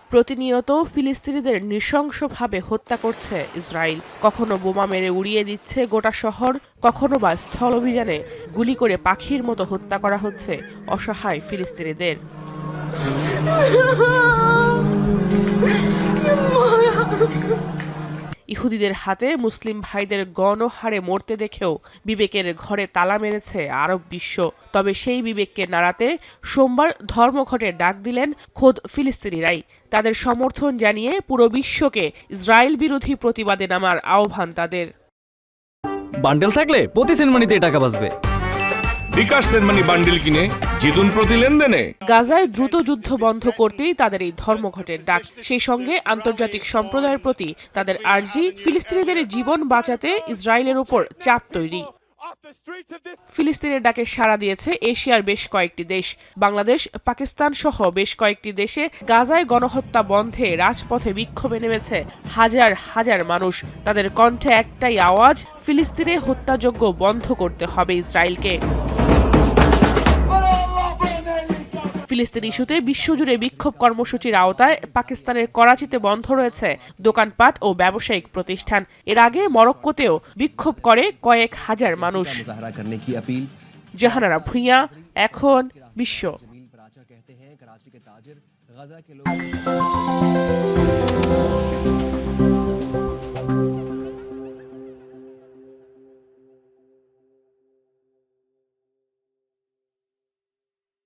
প্রতিনিয়ত ফিলিস্তিনিদের নৃশংসভাবে হত্যা করছে ইসরায়েল। কখনো বোমা মেরে উড়িয়ে দিচ্ছে গোটা শহর, কখনো বা স্থল অভিযানে গুলি করে পাখির মতো হত্যা করা হচ্ছে অসহায় ফিলিস্তিনিদের। ইহুদিদের হাতে মুসলিম ভাইদের গণহারে মরতে দেখেও বিবেকের ঘরে তালা মেরেছে আরব বিশ্ব। তবে সেই বিবেককে নাড়াতে সোমবার ধর্মঘটের ডাক দিলেন খোদ ফিলিস্তিনিরাই। তাদের সমর্থন জানিয়ে পুরো বিশ্বকে ইসরায়েল বিরোধী প্রতিবাদে নামার আহ্বান তাদের। বান্ডেল থাকলে প্রতি সেনমানিতে টাকা বাঁচবে। বিকাশ সেনমানি বান্ডেল কিনে জিতুন প্রতি লেনদেনে। গাজায় দ্রুত যুদ্ধ বন্ধ করতেই তাদের এই ধর্মঘটের ডাক। সেই সঙ্গে আন্তর্জাতিক সম্প্রদায়ের প্রতি তাদের আর্জি, ফিলিস্তিনিদের জীবন বাঁচাতে ইসরায়েলের উপর চাপ তৈরি। ফিলিস্তিনের ডাকে সাড়া দিয়েছে এশিয়ার বেশ কয়েকটি দেশ। বাংলাদেশ, পাকিস্তান সহ বেশ কয়েকটি দেশে গাজায় গণহত্যা বন্ধে রাজপথে বিক্ষোভে নেমেছে হাজার হাজার মানুষ। তাদের কণ্ঠে একটাই আওয়াজ, ফিলিস্তিনে হত্যাযজ্ঞ বন্ধ করতে হবে ইসরায়েলকে। ফিলিস্তিন ইস্যুতে বিশ্বজুড়ে বিক্ষোভ কর্মসূচির আওতায় পাকিস্তানের করাচিতে বন্ধ রয়েছে দোকানপাট ও ব্যবসায়িক প্রতিষ্ঠান। এর আগে মরক্কোতেও বিক্ষোভ করে কয়েক হাজার মানুষ। জাহানারা ভুঁইয়া, এখন বিশ্ব।